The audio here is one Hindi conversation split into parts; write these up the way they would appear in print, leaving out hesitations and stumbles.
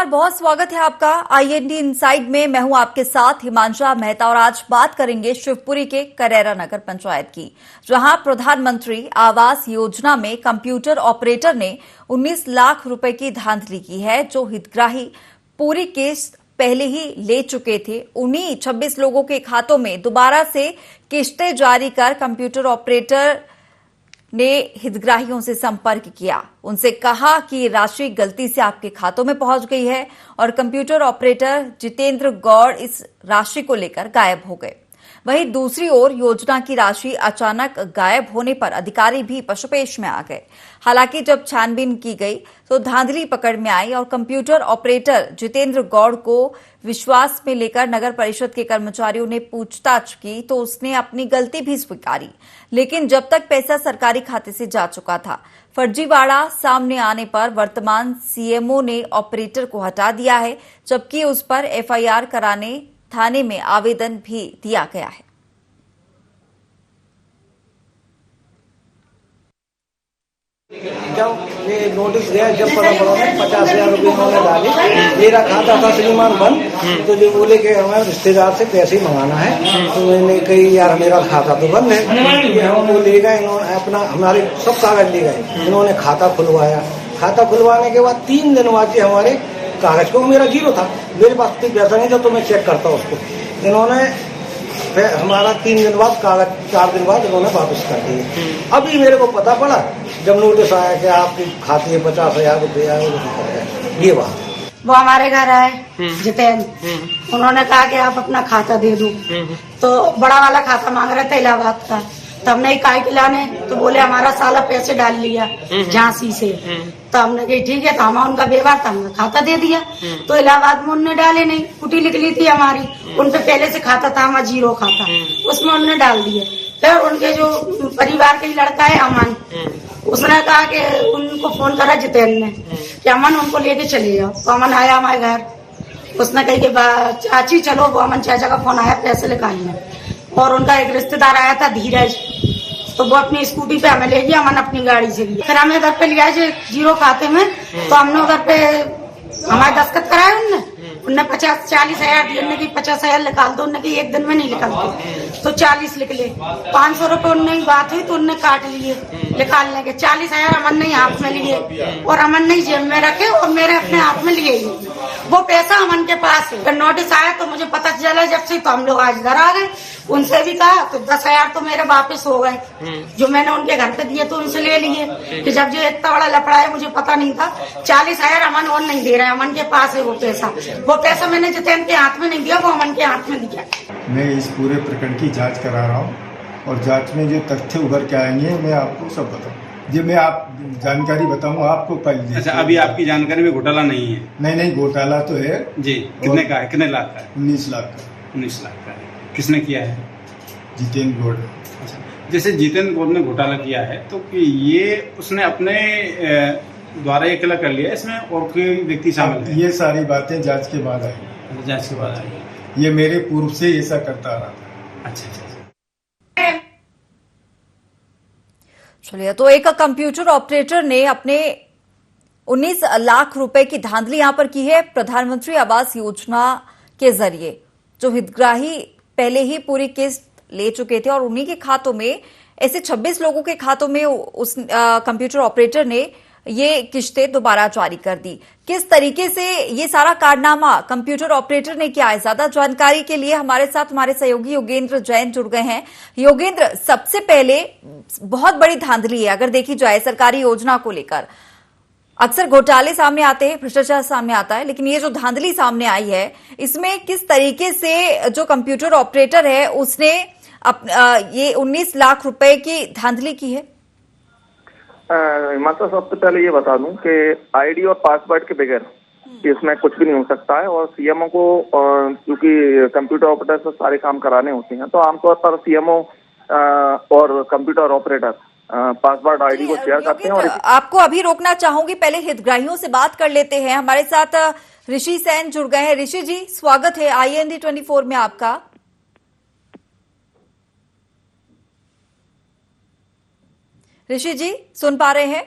नमस्कार, बहुत स्वागत है आपका आईएनडी इनसाइड में। मैं हूं आपके साथ हिमांशा मेहता और आज बात करेंगे शिवपुरी के करेरा नगर पंचायत की, जहां प्रधानमंत्री आवास योजना में कंप्यूटर ऑपरेटर ने 19 लाख रुपए की धांधली की है। जो हितग्राही पूरी किस्त पहले ही ले चुके थे, उन्हीं 26 लोगों के खातों में दोबारा से किस्तें जारी कर कंप्यूटर ऑपरेटर ने हितग्राहियों से संपर्क किया। उनसे कहा कि राशि गलती से आपके खातों में पहुंच गई है और कंप्यूटर ऑपरेटर जितेंद्र गौड़ इस राशि को लेकर गायब हो गए। वहीं दूसरी ओर योजना की राशि अचानक गायब होने पर अधिकारी भी पशुपेश में आ गए। हालांकि जब छानबीन की गई तो धांधली पकड़ में आई और कंप्यूटर ऑपरेटर जितेंद्र गौड़ को विश्वास में लेकर नगर परिषद के कर्मचारियों ने पूछताछ की तो उसने अपनी गलती भी स्वीकारी। लेकिन जब तक पैसा सरकारी खाते से जा चुका था, फर्जीवाड़ा सामने आने पर वर्तमान सीएमओ ने ऑपरेटर को हटा दिया है, जबकि उस पर एफआईआर कराने थाने में आवेदन भी दिया गया है। जब ये नोटिस गया, जब पड़ा 50,000 रुपये उन्होंने डाले, मेरा खाता था श्रीमान बंद, तो जो बोले कि हमारे रिश्तेदार से पैसे मंगाना है, तो मैंने कही यार मेरा खाता तो बंद है। ये हमको ले गए इन्होंने, अपना हमारे सब कागज ले गए, इन्होंने खाता खुलवाया। खाता खुलवाने के बाद 3 दिन बाद हमारे कागज को, मेरा जीरो था, मेरे पास कोई पैसा नहीं था, तो मैं चेक करता उसको। इन्होंने हमारा 3 दिन बाद कागज, 4 दिन बाद इन्होंने वापस कर दिए। अभी मेरे को पता पड़ा जब नोटिस आया कि आपके खाते में 50,000 रुपया ये बात। वो हमारे घर आए जितेंद्र, उन्होंने कहा कि आप अपना खाता दे दो, तो बड़ा वाला खाता मांग रहे थे इलाहाबाद का। तो हमने काय खिलाने, तो बोले हमारा साला पैसे डाल लिया झांसी से। तो हमने कही ठीक है, तो हम उनका व्यवहार था, हमने खाता दे दिया। तो इलाहाबाद में उनने डाले नहीं, कुटी निकली थी हमारी, उनपे पहले से खाता था हमारा जीरो खाता, उसमें उनने डाल दिए। फिर उनके जो परिवार के लड़का है अमन, उसने कहा कि उनको फोन करा जितेंद्र ने कि अमन उनको लेके चले जाओ। तो अमन आया हमारे घर, उसने कही कि चाची चलो, वो अमन चाचा का फोन आया पैसे निकालने। और उनका एक रिश्तेदार आया था धीरज, तो वो अपनी स्कूटी पे हमें ले गया, अमन अपनी गाड़ी से गया। फिर हमें उधर पे लिया जीरो खाते में, तो हमने उधर पे हमारे दस्तखत कराए उनने 40,000 दिए, उनने की 50,000 निकाल दो, उनने की एक दिन में नहीं निकालते, तो 40 निकले। 500 रुपए उनने बात हुई तो उनने काट लिए निकालने के। 40,000 अमन ने हाथ में लिए और अमन ने जेब में रखे और मेरे अपने हाथ में लिए। वो पैसा अमन के पास है। नोटिस आया तो मुझे पता चला जब से, तो हम लोग आज घर आ गए। उनसे भी कहा तो 10,000 तो मेरे वापस हो गए, जो मैंने उनके घर पे दिए तो उनसे ले लिए। कि जब जो इतना बड़ा लफड़ा है मुझे पता नहीं था। 40,000 अमन और नहीं दे रहे, अमन के पास है वो पैसा मैंने जितेंद्र के हाथ में नहीं दिया, वो अमन के हाथ में दिया। मैं इस पूरे प्रकरण की जांच करा रहा हूँ और जांच में जो तथ्य उभर के आएंगे मैं आपको सब बताऊँ। जी मैं आप जानकारी बताऊँ आपको पहले। अच्छा, अभी आपकी जानकारी में घोटाला नहीं है? नहीं, घोटाला तो है जी। कितने का है, कितने लाख का है? 19 लाख का। 19 लाख का है। किसने किया है? जितेंद्र गौड़। अच्छा, जैसे जितेंद्र गौड़ ने घोटाला किया है तो कि ये उसने अपने द्वारा अकेला कर लिया, इसमें और कोई व्यक्ति शामिल है? ये सारी बातें जांच के बाद आई। जांच के बाद आई। ये मेरे पूर्व से ऐसा करता आ रहा था। अच्छा। चलिए, तो एक कंप्यूटर ऑपरेटर ने अपने 19 लाख रुपए की धांधली यहां पर की है प्रधानमंत्री आवास योजना के जरिए। जो हितग्राही पहले ही पूरी किस्त ले चुके थे और उन्हीं के खातों में, ऐसे 26 लोगों के खातों में उस कंप्यूटर ऑपरेटर ने ये किस्तें दोबारा जारी कर दी। किस तरीके से ये सारा कारनामा कंप्यूटर ऑपरेटर ने किया है, ज्यादा जानकारी के लिए हमारे साथ हमारे सहयोगी योगेंद्र जैन जुड़ गए हैं। योगेंद्र, सबसे पहले बहुत बड़ी धांधली है अगर देखी जाए सरकारी योजना को लेकर। अक्सर घोटाले सामने आते हैं, भ्रष्टाचार सामने आता है, लेकिन ये जो धांधली सामने आई है, इसमें किस तरीके से जो कंप्यूटर ऑपरेटर है उसने ये 19 लाख रुपए की धांधली की है? हिमांशु, सबसे पहले ये बता दूं कि आईडी और पासवर्ड के बगैर इसमें कुछ भी नहीं हो सकता है। और सीएमओ को, क्योंकि कंप्यूटर ऑपरेटर से सारे काम कराने होते हैं, तो आमतौर पर सीएमओ और कंप्यूटर ऑपरेटर पासवर्ड आईडी को शेयर करते हैं। और आपको अभी रोकना चाहूंगी, पहले हितग्राहियों से बात कर लेते हैं। हमारे साथ ऋषि सेन जुड़ गए हैं। ऋषि जी, स्वागत है आईएनडी 24 में आपका। ऋषि जी, सुन पा रहे हैं?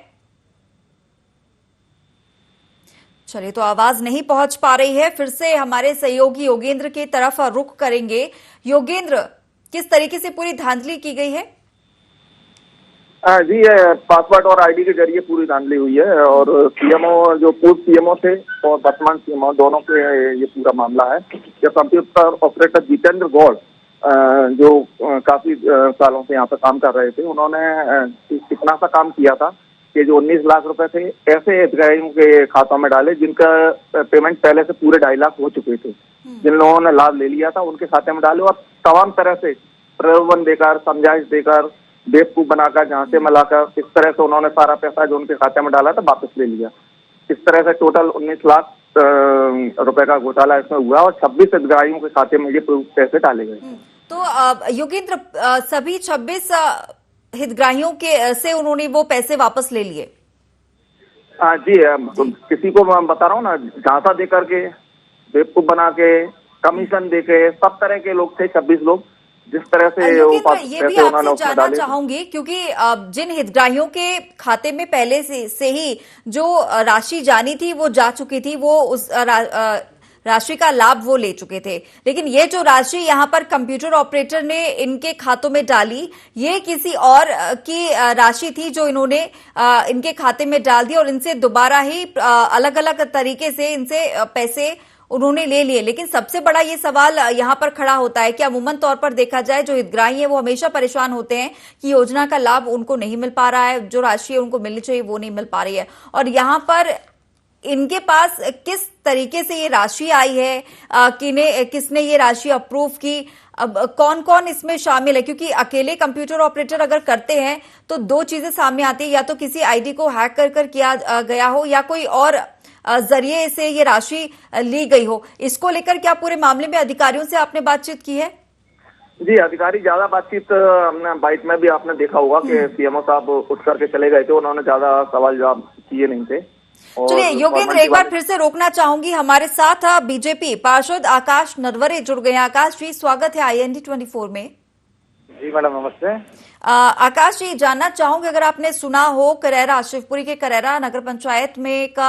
चलिए, तो आवाज नहीं पहुंच पा रही है। फिर से हमारे सहयोगी योगेंद्र की तरफ रुख करेंगे। योगेंद्र, किस तरीके से पूरी धांधली की गई है? जी, पासवर्ड और आईडी के जरिए पूरी धांधली हुई है और सीएमओ जो पूर्व सीएमओ थे और वर्तमान सीएमओ दोनों के ये पूरा मामला है। ये कंप्यूटर ऑपरेटर जितेंद्र गौड़ जो काफी सालों से यहाँ पर काम कर रहे थे, उन्होंने इतना सा काम किया था कि जो 19 लाख रुपए थे ऐसे हितग्राहियों के खातों में डाले जिनका पेमेंट पहले से पूरे 2.5 लाख हो चुके थे। जिन लोगों ने लाभ ले लिया था उनके खाते में डाले और तमाम तरह से प्रलोभन देकर, समझाइश देकर, बेवकूफ बनाकर, जहाँ से मिलाकर, इस तरह से उन्होंने सारा पैसा जो उनके खाते में डाला था वापस ले लिया। इस तरह से टोटल 19 लाख रुपए का घोटाला इसमें हुआ और 26 हितग्राहियों के खाते में ये पैसे डाले गए। तो योगेंद्र, सभी 26 हितग्राहियों के से उन्होंने वो पैसे वापस ले लिए? जी, किसी को मैं बता रहा हूँ ना, झांसा दे करके, बेवकूफ बना के, कमीशन दे के, सब तरह के लोग थे, 26 लोग। जिस तरह से ये भी आपसे जानना चाहूंगी, क्योंकि जिन हितग्राहियों के खाते में पहले से ही जो राशि जानी थी वो जा चुकी थी, वो उस राशि का लाभ वो ले चुके थे, लेकिन ये जो राशि यहाँ पर कंप्यूटर ऑपरेटर ने इनके खातों में डाली, ये किसी और की राशि थी जो इन्होंने इनके खाते में डाल दी और इनसे दोबारा ही अलग अलग तरीके से इनसे पैसे उन्होंने ले लिए। लेकिन सबसे बड़ा ये सवाल यहाँ पर खड़ा होता है कि अमूमन तौर पर देखा जाए जो हितग्राही है वो हमेशा परेशान होते हैं कि योजना का लाभ उनको नहीं मिल पा रहा है, जो राशि उनको मिलनी चाहिए वो नहीं मिल पा रही है, और यहाँ पर इनके पास किस तरीके से ये राशि आई है, किसने ये राशि अप्रूव की, अब कौन कौन इसमें शामिल है? क्योंकि अकेले कंप्यूटर ऑपरेटर अगर करते हैं तो दो चीजें सामने आती है, या तो किसी आईडी को हैक कर किया गया हो या कोई और जरिए से ये राशि ली गई हो। इसको लेकर क्या पूरे मामले में अधिकारियों से आपने बातचीत की है? जी, अधिकारी ज्यादा बातचीत, हमने बाइट में भी आपने देखा होगा कि सीएमओ साहब उठ करके चले गए थे, उन्होंने ज्यादा सवाल जवाब किए नहीं थे। चलिए योगेंद्र, एक बार फिर से रोकना चाहूंगी, हमारे साथ बीजेपी पार्षद आकाश नरवरे जुड़ गए हैं। आकाश जी, स्वागत है IND 24 में। जी मैडम, नमस्ते। आकाश जी, जानना चाहूंगी, अगर आपने सुना हो, करेरा, शिवपुरी के करेरा नगर पंचायत में एक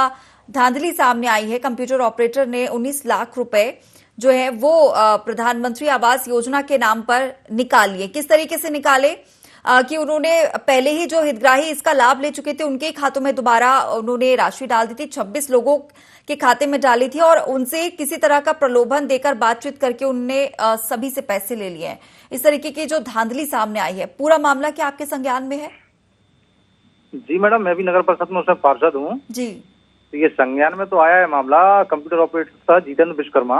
धांधली सामने आई है। कंप्यूटर ऑपरेटर ने 19 लाख रुपए जो है वो प्रधानमंत्री आवास योजना के नाम पर निकाल लिए। किस तरीके से निकाले कि उन्होंने पहले ही जो हितग्राही इसका लाभ ले चुके थे उनके खातों में दोबारा उन्होंने राशि डाल दी थी, 26 लोगों के खाते में डाली थी और उनसे किसी तरह का प्रलोभन देकर बातचीत करके उनने सभी से पैसे ले लिए हैं। इस तरीके की जो धांधली सामने आई है, पूरा मामला क्या आपके संज्ञान में है? जी मैडम, मैं भी नगर परिषद में उसमें पार्षद हूँ जी। तो ये संज्ञान में तो आया है मामला। कंप्यूटर ऑपरेटर था जितेंद्र विश्वकर्मा,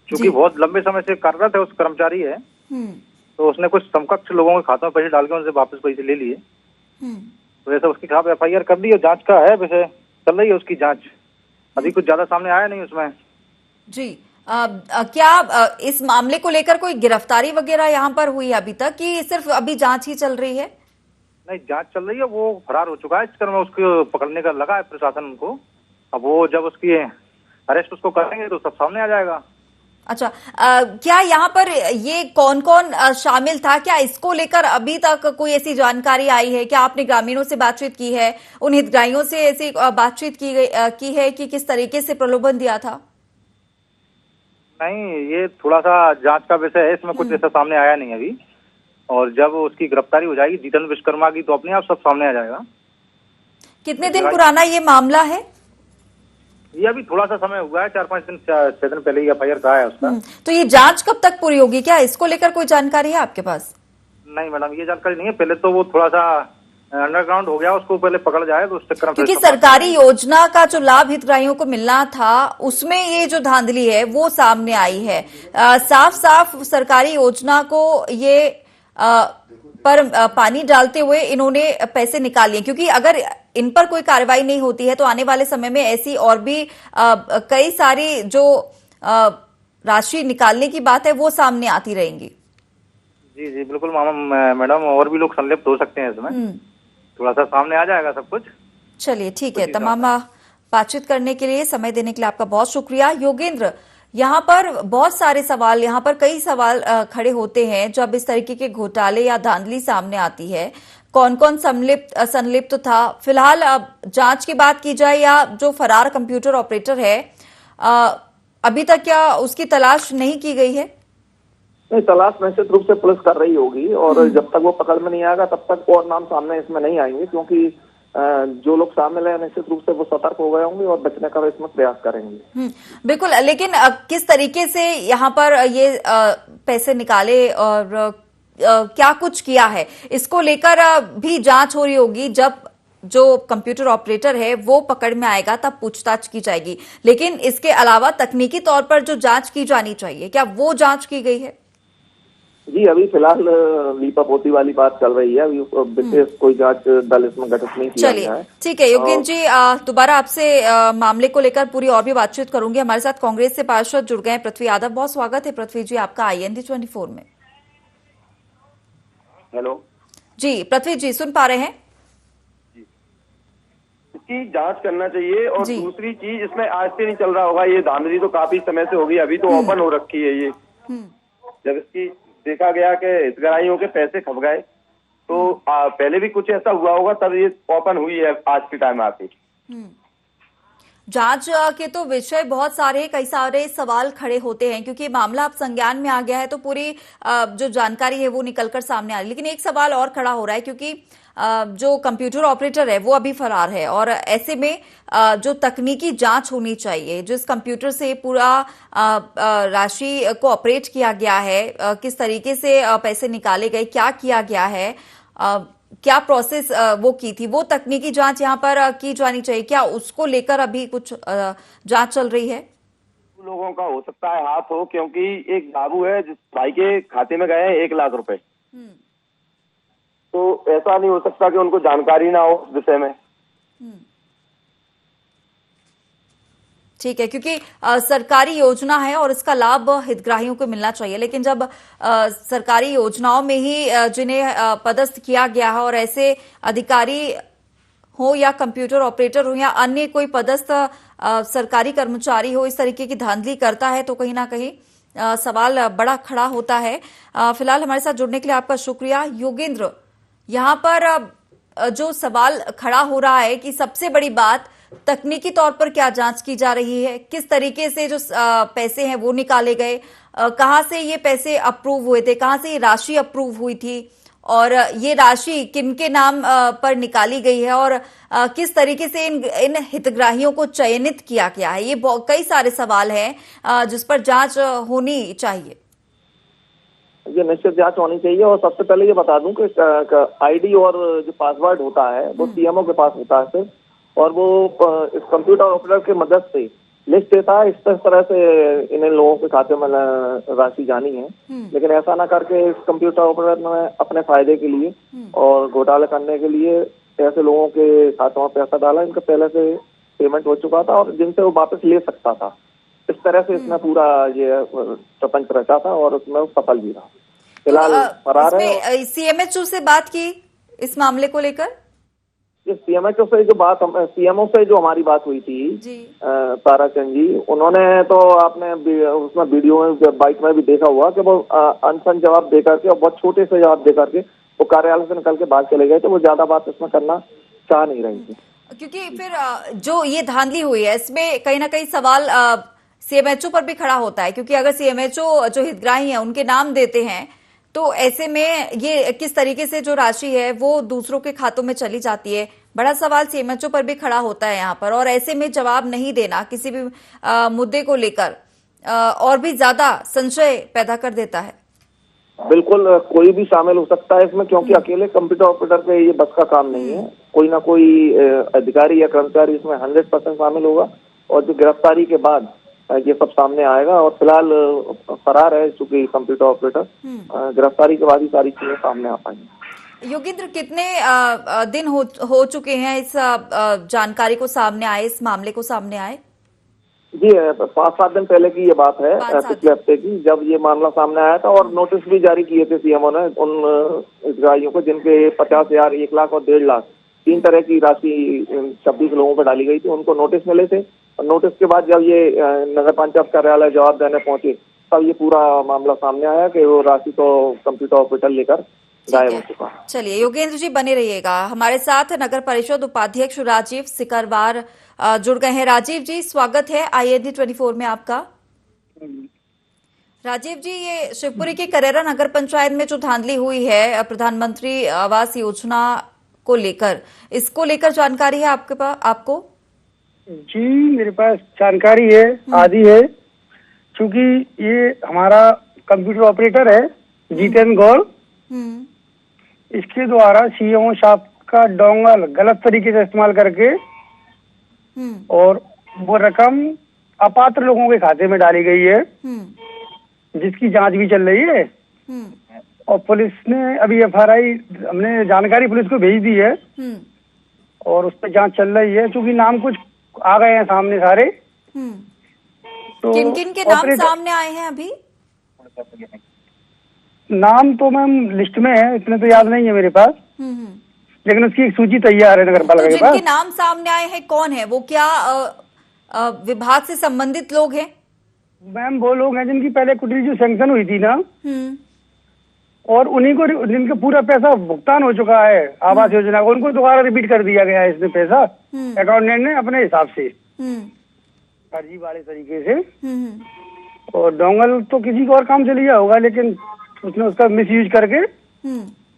चूंकि बहुत लंबे समय से कार्यरत है, उस कर्मचारी है, तो उसने कुछ समकक्ष लोगों के खातों में पैसे डाल के उनसे वापस पैसे ले लिए। तो ऐसा उसके खिलाफ FIR कर दी और जांच का है, वैसे चल रही है उसकी जांच। अभी कुछ ज्यादा सामने आया नहीं उसमें। जी, क्या इस मामले को लेकर कोई गिरफ्तारी वगैरह यहाँ पर हुई अभी तक, कि सिर्फ अभी जांच ही चल रही है? नहीं, जांच चल रही है, वो फरार हो चुका है। इस क्रम में उसको पकड़ने का लगा है प्रशासन उनको। अब वो जब उसकी अरेस्ट उसको करेंगे तो सब सामने आ जाएगा। अच्छा, क्या यहाँ पर ये कौन कौन शामिल था? क्या इसको लेकर अभी तक कोई ऐसी जानकारी आई है? क्या आपने ग्रामीणों से बातचीत की है, उन हितग्राहियों से ऐसी बातचीत की है कि किस तरीके से प्रलोभन दिया था? नहीं, ये थोड़ा सा जांच का विषय है, इसमें कुछ ऐसा सामने आया नहीं अभी। और जब उसकी गिरफ्तारी हो जाएगी जितेंद्र विश्वकर्मा की तो अपने आप सब सामने आ जाएगा। कितने दिन पुराना ये मामला है? ये अभी थोड़ा सा समय हुआ है, 4-5 दिन 6 दिन पहले ही FIR कहा है उसका। तो ये जांच कब तक पूरी होगी? क्या इसको लेकर कोई जानकारी है आपके पास? नहीं मैडम, ये जानकारी नहीं है। पहले तो वो थोड़ा सा अंडरग्राउंड हो गया, उसको पहले पकड़ जाए तो उस चक्कर में, क्योंकि सरकारी योजना का जो लाभ हितग्राहियों को मिलना था उसमें ये जो धांधली है वो सामने आई है। साफ साफ सरकारी योजना को ये पर पानी डालते हुए इन्होंने पैसे निकाल लिए, क्योंकि अगर इन पर कोई कार्रवाई नहीं होती है तो आने वाले समय में ऐसी और भी कई सारी जो राशि निकालने की बात है वो सामने आती रहेंगी। जी जी बिल्कुल मैडम, और भी लोग संलिप्त हो सकते हैं इसमें, थोड़ा सा सामने आ जाएगा सब कुछ। चलिए ठीक है, तमाम बातचीत करने के लिए, समय देने के लिए आपका बहुत शुक्रिया। योगेंद्र, यहाँ पर बहुत सारे सवाल, यहाँ पर कई सवाल खड़े होते हैं जब इस तरीके के घोटाले या धांधली सामने आती है। कौन कौन संलिप्त था। फिलहाल अब जांच की बात की जाए या जो फरार कंप्यूटर ऑपरेटर है, अभी तक क्या उसकी तलाश नहीं की गई है? नहीं, तलाश निश्चित रूप से पुलिस कर रही होगी और जब तक वो पकड़ में नहीं आएगा तब तक और नाम सामने इसमें नहीं आएंगे, क्योंकि जो लोग शामिल हैं निश्चित रूप से वो सतर्क हो गए होंगे और बचने का इसमें प्रयास करेंगे। बिल्कुल, लेकिन किस तरीके से यहाँ पर ये पैसे निकाले और क्या कुछ किया है, इसको लेकर भी जांच हो रही होगी। जब जो कंप्यूटर ऑपरेटर है वो पकड़ में आएगा तब पूछताछ की जाएगी, लेकिन इसके अलावा तकनीकी तौर पर जो जांच की जानी चाहिए, क्या वो जांच की गई है? जी, अभी फिलहाल लीपापोती वाली बात चल रही है, अभी विशेष कोई जांच दल इसमें गठित नहीं किया गया है। ठीक है योगेंद्र जी, दोबारा आपसे मामले को लेकर पूरी और भी बातचीत करूंगी। हमारे साथ कांग्रेस से पार्षद जुड़ गए पृथ्वी यादव। बहुत स्वागत है पृथ्वी जी आपका IND 24 में। हेलो जी पृथ्वी जी, सुन पा रहे हैं? इसकी जांच करना चाहिए। और दूसरी चीज, इसमें आज से नहीं चल रहा होगा, ये धांधली तो काफी समय से होगी, अभी तो ओपन हो रखी है ये। जब इसकी देखा गया कि हितग्राहियों के पैसे खप गए तो पहले भी कुछ ऐसा हुआ होगा, तब ये ओपन हुई है आज के टाइम आके। जांच के तो विषय बहुत सारे, कई सारे सवाल खड़े होते हैं, क्योंकि मामला अब संज्ञान में आ गया है तो पूरी जो जानकारी है वो निकलकर सामने आ रही है। लेकिन एक सवाल और खड़ा हो रहा है, क्योंकि जो कंप्यूटर ऑपरेटर है वो अभी फरार है और ऐसे में जो तकनीकी जांच होनी चाहिए, जिस कंप्यूटर से पूरा राशि को ऑपरेट किया गया है, किस तरीके से पैसे निकाले गए, क्या किया गया है, क्या प्रोसेस वो की थी, वो तकनीकी जांच यहाँ पर की जानी चाहिए। क्या उसको लेकर अभी कुछ जांच चल रही है? लोगों का हो सकता है हाथ हो, क्योंकि एक बाबू है जिस भाई के खाते में गए हैं 1 लाख रुपए, तो ऐसा नहीं हो सकता कि उनको जानकारी ना हो उस विषय में। ठीक है, क्योंकि सरकारी योजना है और इसका लाभ हितग्राहियों को मिलना चाहिए, लेकिन जब सरकारी योजनाओं में ही जिन्हें पदस्थ किया गया है और ऐसे अधिकारी हो या कंप्यूटर ऑपरेटर हो या अन्य कोई पदस्थ सरकारी कर्मचारी हो, इस तरीके की धांधली करता है तो कहीं ना कहीं सवाल बड़ा खड़ा होता है। फिलहाल हमारे साथ जुड़ने के लिए आपका शुक्रिया। योगेंद्र, यहाँ पर जो सवाल खड़ा हो रहा है कि सबसे बड़ी बात तकनीकी तौर पर क्या जांच की जा रही है, किस तरीके से जो पैसे हैं वो निकाले गए, कहां से ये पैसे अप्रूव हुए थे, कहां से ये राशि अप्रूव हुई थी और ये राशि किनके नाम पर निकाली गई है और किस तरीके से इन हितग्राहियों को चयनित किया गया है। ये कई सारे सवाल हैं जिस पर जांच होनी चाहिए। ये निश्चित जांच होनी चाहिए। और सबसे पहले ये बता दूं कि आईडी और जो पासवर्ड होता है वो सीएमओ के पास होता है सिर्फ, और वो इस कंप्यूटर ऑपरेटर की मदद से लिस्ट देता है इस तरह से इन लोगों के खाते में राशि जानी है। लेकिन ऐसा ना करके इस कंप्यूटर ऑपरेटर ने अपने फायदे के लिए और घोटाला करने के लिए ऐसे लोगों के खातों में पैसा डाला, इनका पहले से पेमेंट हो चुका था और जिनसे वो वापस ले सकता था। इस तरह से इसने पूरा ये प्रपंच रचा था और उसमें वो सफल भी रहा। फिलहाल फरार है। सीएमएचओ से बात की इस मामले को लेकर? सीएमएचओ से जो बात, सीएमओ से जो हमारी बात हुई थी ताराचंद जी, उन्होंने तो आपने उसमें वीडियो में बाइक में भी देखा हुआ कि वो अनसन जवाब दे करके और बहुत छोटे से जवाब दे करके वो कार्यालय से निकल के बाहर चले गए थे। वो ज्यादा बात इसमें करना चाह नहीं रही थी, क्योंकि फिर जो ये धांधली हुई है इसमें कहीं ना कहीं सवाल सीएमएचओ पर भी खड़ा होता है, क्योंकि अगर सीएमएचओ जो हितग्राही है उनके नाम देते हैं तो ऐसे में ये किस तरीके से जो राशि है वो दूसरों के खातों में चली जाती है। बड़ा सवाल सीएमएचओ पर भी खड़ा होता है यहाँ पर, और ऐसे में जवाब नहीं देना किसी भी मुद्दे को लेकर और भी ज्यादा संशय पैदा कर देता है। बिल्कुल कोई भी शामिल हो सकता है इसमें, क्योंकि अकेले कंप्यूटर ऑपरेटर पे ये बस का काम नहीं है। कोई ना कोई अधिकारी या कर्मचारी इसमें 100% शामिल होगा और जो गिरफ्तारी के बाद ये सब सामने आएगा। और फिलहाल फरार है चूंकि कंप्यूटर ऑपरेटर, गिरफ्तारी के बाद ही सारी चीजें सामने आ पाएंगी। योगेंद्र, कितने दिन हो चुके हैं इस जानकारी को सामने आए, इस मामले को सामने आए? जी 5-7 दिन पहले की ये बात है, पिछले हफ्ते की, जब ये मामला सामने आया था और नोटिस भी जारी किए थे सीएमओ ने उन हितग्राहियों को जिनके 50,000, 1 लाख और 1.5 लाख 3 तरह की राशि 26 लोगों पर डाली गई थी। उनको नोटिस मिले थे और नोटिस के बाद जब ये नगर पंचायत कार्यालय जवाब देने पहुंचे तब ये पूरा मामला सामने आया कि वो राशि तो कंप्यूटर ऑपरेटर लेकर गायब हो चुका है। चलिए योगेंद्र जी बने रहिएगा हमारे साथ। नगर परिषद उपाध्यक्ष राजीव सिकरवार जुड़ गए हैं। राजीव जी स्वागत है IND 24 में आपका। राजीव जी, ये शिवपुरी के करेरा नगर पंचायत में जो धांधली हुई है प्रधानमंत्री आवास योजना को लेकर, इसको लेकर जानकारी है आपके पास? आपको जी मेरे पास जानकारी है, आदि है, क्योंकि ये हमारा कंप्यूटर ऑपरेटर है जितेंद्र गौड़, इसके द्वारा CMO साहब का डोंगल गलत तरीके से इस्तेमाल करके और वो रकम अपात्र लोगों के खाते में डाली गई है, जिसकी जांच भी चल रही है। और पुलिस ने अभी FRI हमने जानकारी पुलिस को भेज दी है और उस पर जांच चल रही है, क्योंकि नाम कुछ आ गए हैं सामने सारे। तो किन किन के नाम सामने आए हैं अभी? नाम तो मैम लिस्ट में है, इतने तो याद नहीं है मेरे पास, लेकिन उसकी एक सूची तैयार है नगर पालिका के पास। जिनके नाम सामने आए हैं कौन है वो? क्या विभाग से संबंधित लोग हैं? मैम वो लोग हैं जिनकी पहले कुटी जो सैंक्शन हुई थी ना, और उन्हीं को जिनका पूरा पैसा भुगतान हो चुका है आवास योजना को, उनको दोबारा रिपीट कर दिया गया है इसमें पैसा अकाउंटेंट ने अपने हिसाब से फर्जी वाले तरीके से। और डोंगल तो किसी को और काम चल गया होगा, लेकिन उसने उसका मिसयूज करके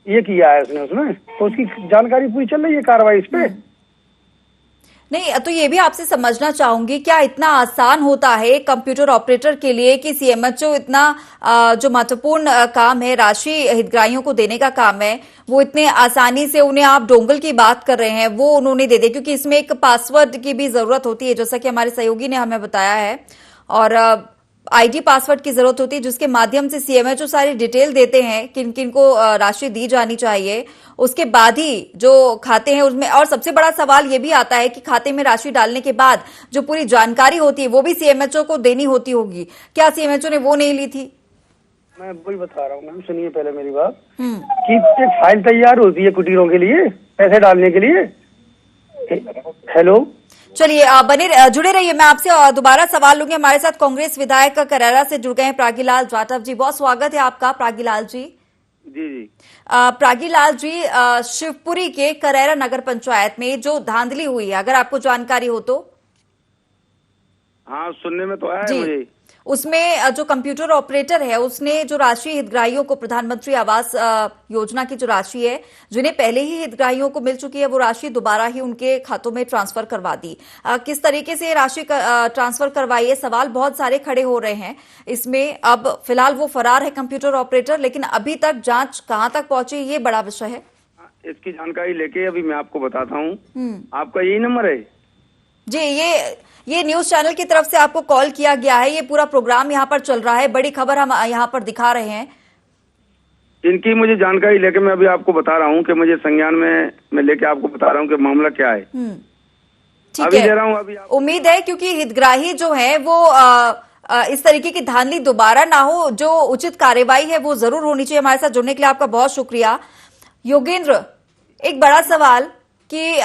ये किया है उसने उसमें, तो उसकी जानकारी पूरी चल रही है कार्रवाई इस पे। नहीं तो ये भी आपसे समझना चाहूंगी, क्या इतना आसान होता है कंप्यूटर ऑपरेटर के लिए कि CMHO इतना जो महत्वपूर्ण काम है, राशि हितग्राहियों को देने का काम है, वो इतने आसानी से उन्हें आप डोंगल की बात कर रहे हैं वो उन्होंने दे दिया? क्योंकि इसमें एक पासवर्ड की भी जरूरत होती है, जैसा कि हमारे सहयोगी ने हमें बताया है, और ID पासवर्ड की जरूरत होती है, जिसके माध्यम से CMHO सारी डिटेल देते हैं किन किन को राशि दी जानी चाहिए। उसके बाद ही जो खाते हैं उसमें, और सबसे बड़ा सवाल ये भी आता है कि खाते में राशि डालने के बाद जो पूरी जानकारी होती है वो भी CMHO को देनी होती होगी। क्या CMHO ने वो नहीं ली थी? मैं वही बता रहा हूँ मैम, सुनिए पहले मेरी बात, कि एक फाइल तैयार होती है कुटीरों के लिए पैसे डालने के लिए। हेलो, चलिए जुड़े रहिए, मैं आपसे दोबारा सवाल लूंगी। हमारे साथ कांग्रेस विधायक करेरा से जुड़ गए हैं प्रागीलाल जाटव जी। बहुत स्वागत है आपका प्रागीलाल जी। जी प्रागीलाल जी, शिवपुरी के करेरा नगर पंचायत में जो धांधली हुई है, अगर आपको जानकारी हो तो? हाँ, सुनने में तो आया है मुझे। उसमें जो कंप्यूटर ऑपरेटर है उसने जो राशि हितग्राहियों को, प्रधानमंत्री आवास योजना की जो राशि है, जिन्हें पहले ही हितग्राहियों को मिल चुकी है, वो राशि दोबारा ही उनके खातों में ट्रांसफर करवा दी। किस तरीके से राशि ट्रांसफर करवाई है, सवाल बहुत सारे खड़े हो रहे हैं इसमें। अब फिलहाल वो फरार है कंप्यूटर ऑपरेटर, लेकिन अभी तक जांच कहां तक पहुंची ये बड़ा विषय है। इसकी जानकारी लेके अभी मैं आपको बताता हूँ। आपका यही नंबर है? जी, ये न्यूज चैनल की तरफ से आपको कॉल किया गया है। ये पूरा प्रोग्राम यहाँ पर चल रहा है, बड़ी खबर हम यहाँ पर दिखा रहे हैं। इनकी मुझे जानकारी लेके मैं अभी आपको बता रहा हूँ कि मुझे संज्ञान में मैं लेके आपको बता रहा हूँ कि मामला क्या है। ठीक है, दे रहा हूँ अभी। उम्मीद है क्योंकि हितग्राही जो है वो इस तरीके की धांधली दोबारा ना हो, जो उचित कार्यवाही है वो जरूर होनी चाहिए। हमारे साथ जुड़ने के लिए आपका बहुत शुक्रिया। योगेंद्र, एक बड़ा सवाल कि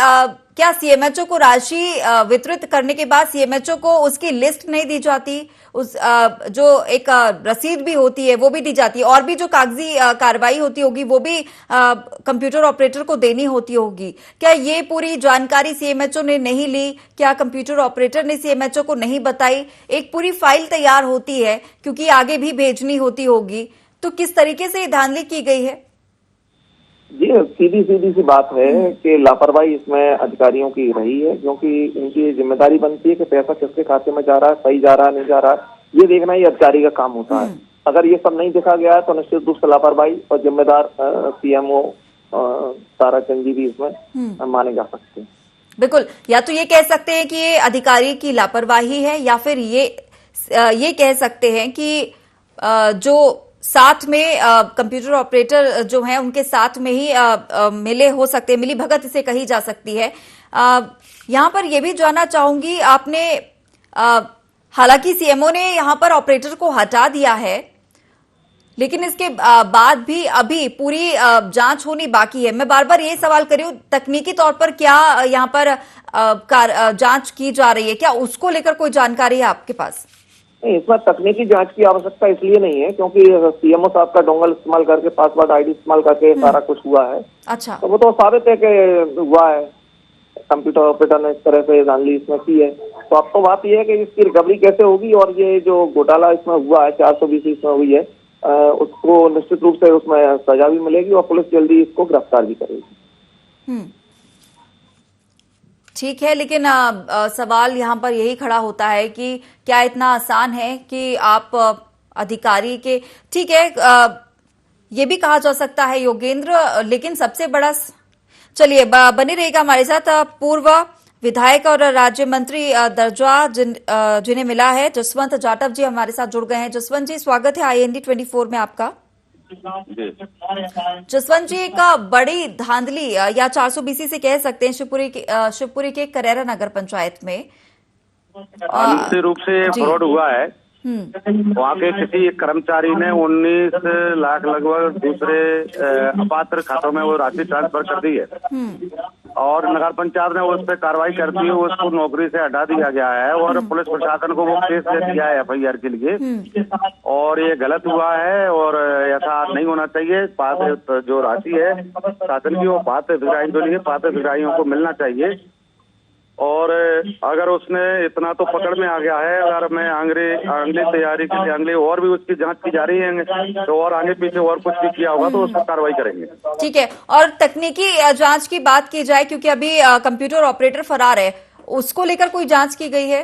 क्या CMHO को राशि वितरित करने के बाद CMHO को उसकी लिस्ट नहीं दी जाती, उस जो एक रसीद भी होती है वो भी दी जाती है, और भी जो कागजी कार्रवाई होती होगी वो भी कंप्यूटर ऑपरेटर को देनी होती होगी? क्या ये पूरी जानकारी CMHO ने नहीं ली? क्या कंप्यूटर ऑपरेटर ने CMHO को नहीं बताई? एक पूरी फाइल तैयार होती है क्योंकि आगे भी भेजनी होती होगी, तो किस तरीके से ये धांधली की गई है? जी, सीधी सी बात है कि लापरवाही इसमें अधिकारियों की रही है, क्योंकि इनकी जिम्मेदारी बनती है कि पैसा किसके खाते में जा रहा है, सही जा रहा है नहीं जा रहा है, ये देखना ही अधिकारी का काम होता है। अगर ये सब नहीं देखा गया है तो निश्चित रूप से लापरवाही, और जिम्मेदार CMO ताराचंद जी भी इसमें माने जा सकते हैं। बिल्कुल, या तो ये कह सकते हैं कि ये अधिकारी की लापरवाही है, या फिर ये कह सकते हैं कि जो साथ में कंप्यूटर ऑपरेटर जो है उनके साथ में ही मिले हो सकते हैं, मिली भगत इसे कही जा सकती है। यहाँ पर यह भी जानना चाहूंगी, आपने हालांकि CMO ने यहाँ पर ऑपरेटर को हटा दिया है, लेकिन इसके बाद भी अभी पूरी जांच होनी बाकी है। मैं बार बार ये सवाल कर रही हूँ, तकनीकी तौर पर क्या यहाँ पर जांच की जा रही है, क्या उसको लेकर कोई जानकारी है आपके पास? नहीं, इसमें तकनीकी जांच की आवश्यकता इसलिए नहीं है क्योंकि सीएमओ साहब का डोंगल इस्तेमाल करके, पासवर्ड आईडी इस्तेमाल करके सारा कुछ हुआ है। अच्छा, तो वो तो साबित है कि हुआ है, कंप्यूटर ऑपरेटर ने इस तरह से धांधली इसमें की है। तो अब तो बात यह है कि इसकी रिकवरी कैसे होगी और ये जो घोटाला इसमें हुआ है 420 इसमें हुई है, उसको निश्चित रूप से उसमें सजा भी मिलेगी और पुलिस जल्दी इसको गिरफ्तार भी करेगी। ठीक है, लेकिन सवाल यहाँ पर यही खड़ा होता है कि क्या इतना आसान है कि आप अधिकारी के, ठीक है, ये भी कहा जा सकता है योगेंद्र, लेकिन सबसे बड़ा, चलिए बने रहेगा हमारे साथ पूर्व विधायक और राज्य मंत्री दर्जा जिन्हें मिला है, जसवंत जाटव जी हमारे साथ जुड़ गए हैं। जसवंत जी, स्वागत है IND 24 में आपका। जसवंत जी, एक बड़ी धांधली या 420 से कह सकते हैं शिवपुरी के करेरा नगर पंचायत में निश्चित रूप से फ्रॉड हुआ है। वहाँ के किसी कर्मचारी ने 19 लाख लगभग दूसरे अपात्र खातों में वो राशि ट्रांसफर कर दी है और नगर पंचायत ने उस पर कार्रवाई करती है, उसको नौकरी से हटा दिया गया है और पुलिस प्रशासन को वो केस दे दिया है FIR के लिए। और ये गलत हुआ है और ऐसा नहीं होना चाहिए। पात्र जो राशि है शासन की, वो पात्र भिखारी जो नहीं, पात्र भिखारियों को मिलना चाहिए। और अगर उसने इतना तो पकड़ में आ गया है, अगर मैं अगली तैयारी के लिए अगले और भी उसकी जांच की जा रही है तो और आगे पीछे और कुछ भी किया होगा तो उस पर कार्रवाई करेंगे। ठीक है, और तकनीकी जांच की बात की जाए, क्योंकि अभी कंप्यूटर ऑपरेटर फरार है, उसको लेकर कोई जांच की गई है?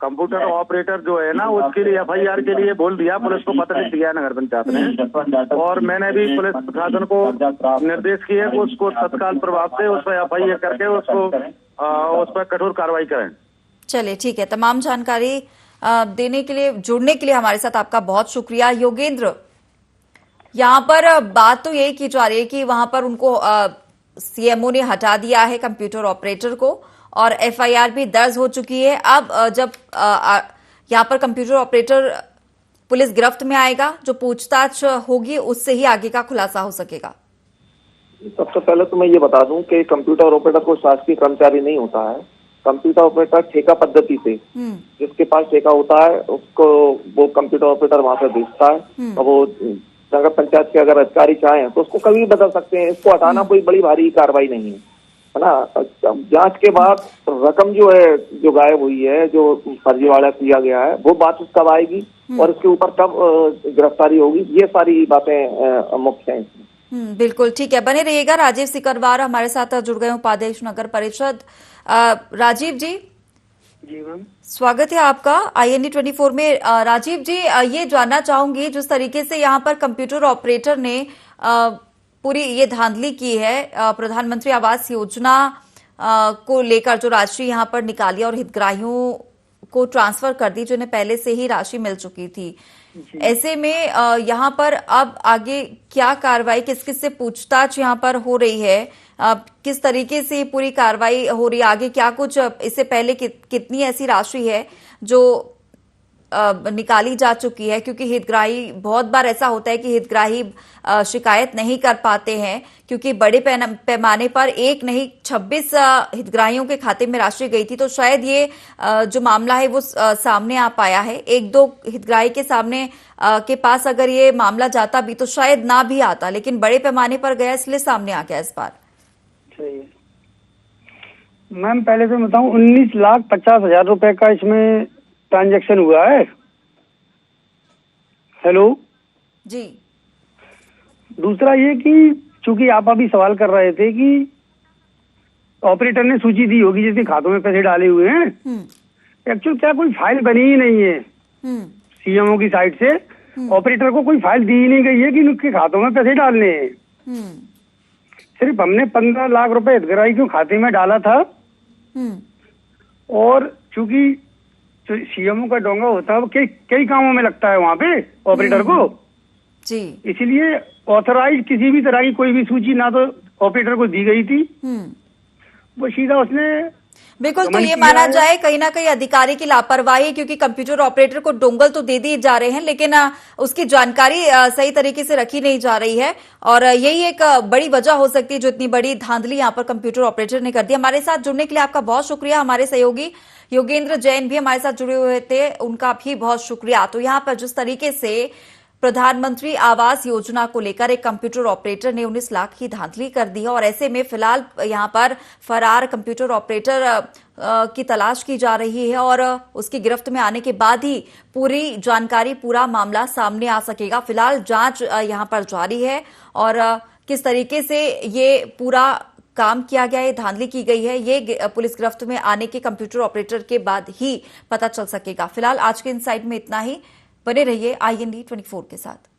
कंप्यूटर ऑपरेटर जो है ना, उसके लिए FIR के लिए बोल दिया, पुलिस को पत्र लिख दिया नगर पंचायत ने और मैंने भी पुलिस प्रशासन को निर्देश किए कि उसको तत्काल प्रभाव से उस पर FIR करके उसको उस पर कठोर कार्रवाई करें। चलिए, ठीक है, तमाम जानकारी देने के लिए, जुड़ने के लिए हमारे साथ आपका बहुत शुक्रिया। योगेंद्र, यहाँ पर बात तो यही की जा रही है कि वहां पर उनको CMO ने हटा दिया है कंप्यूटर ऑपरेटर को और FIR भी दर्ज हो चुकी है। अब जब यहाँ पर कंप्यूटर ऑपरेटर पुलिस गिरफ्त में आएगा, जो पूछताछ होगी उससे ही आगे का खुलासा हो सकेगा। सबसे पहले तो मैं ये बता दूं कि कंप्यूटर ऑपरेटर को शासकीय कर्मचारी नहीं होता है। कंप्यूटर ऑपरेटर ठेका पद्धति से, जिसके पास ठेका होता है उसको वो कंप्यूटर ऑपरेटर वहां से भेजता है और वो नगर पंचायत के अगर अधिकारी चाहें तो उसको कभी बदल सकते हैं। इसको हटाना कोई बड़ी भारी कार्रवाई नहीं है ना। जांच के बाद रकम जो है, जो गायब हुई है, जो फर्जीवाड़ा किया गया है, वो बात कब आएगी और इसके ऊपर कब गिरफ्तारी होगी, ये सारी बातें मुख्य हैं। बिल्कुल, ठीक है, बने रहिएगा। राजीव सिकरवार हमारे साथ जुड़ गए, उपाध्यक्ष नगर परिषद। राजीव जी, मैम, स्वागत है आपका IND 24 में। राजीव जी, ये जानना चाहूंगी, जिस तरीके से यहाँ पर कंप्यूटर ऑपरेटर ने पूरी ये धांधली की है, प्रधानमंत्री आवास योजना को लेकर जो राशि यहाँ पर निकाली और हितग्राहियों को ट्रांसफर कर दी, जिन्हें पहले से ही राशि मिल चुकी थी, ऐसे में यहाँ पर अब आगे क्या कार्रवाई, किस किस से पूछताछ यहाँ पर हो रही है, किस तरीके से पूरी कार्रवाई हो रही है, आगे क्या कुछ, इससे पहले कितनी ऐसी राशि है जो निकाली जा चुकी है? क्योंकि हितग्राही, बहुत बार ऐसा होता है कि हितग्राही शिकायत नहीं कर पाते हैं क्योंकि बड़े पैमाने पर एक नहीं 26 हितग्राहियों के खाते में राशि गई थी। तो शायद ये जो मामला है वो सामने आ पाया है। एक दो हितग्राही के सामने के पास अगर ये मामला जाता भी तो शायद ना भी आता, लेकिन बड़े पैमाने पर गया इसलिए सामने आ गया इस बार। सही है मैम, पहले तो बताऊं 19,50,000 रुपए का इसमें ट्रांजैक्शन हुआ है। हेलो जी। दूसरा ये कि चूंकि आप अभी सवाल कर रहे थे कि ऑपरेटर ने सूची दी होगी जिसके खातों में पैसे डाले हुए हैं, एक्चुअल क्या कोई फाइल बनी ही नहीं है CMO की साइड से। ऑपरेटर को कोई फाइल दी ही नहीं गई है कि उनके खातों में पैसे डालने हैं। सिर्फ हमने 15 लाख रुपए हितग्राही के खाते में डाला था और चूंकि CMO का डोंगा होता है वो कई कामों में लगता है वहाँ पे ऑपरेटर को जी, इसलिए ऑथराइज किसी भी तरह की कोई भी सूची ना तो ऑपरेटर को दी गई थी, वो सीधा उसने बिल्कुल, तो गमन ये किया माना है। जाए कहीं ना कहीं अधिकारी की लापरवाही, क्योंकि कंप्यूटर ऑपरेटर को डोंगल तो दे दिए जा रहे हैं, लेकिन उसकी जानकारी सही तरीके से रखी नहीं जा रही है, और यही एक बड़ी वजह हो सकती है जो इतनी बड़ी धांधली यहाँ पर कंप्यूटर ऑपरेटर ने कर दी। हमारे साथ जुड़ने के लिए आपका बहुत शुक्रिया। हमारे सहयोगी योगेंद्र जैन भी हमारे साथ जुड़े हुए थे, उनका भी बहुत शुक्रिया। तो यहाँ पर जिस तरीके से प्रधानमंत्री आवास योजना को लेकर एक कंप्यूटर ऑपरेटर ने 19 लाख की धांधली कर दी है, और ऐसे में फिलहाल यहां पर फरार कंप्यूटर ऑपरेटर की तलाश की जा रही है, और उसकी गिरफ्त में आने के बाद ही पूरी जानकारी, पूरा मामला सामने आ सकेगा। फिलहाल जांच यहां पर जारी है, और किस तरीके से ये पूरा काम किया गया है, धांधली की गई है, ये पुलिस गिरफ्त में आने के कंप्यूटर ऑपरेटर के बाद ही पता चल सकेगा। फिलहाल आज के इनसाइड में इतना ही। बने रहिए IND 24 के साथ।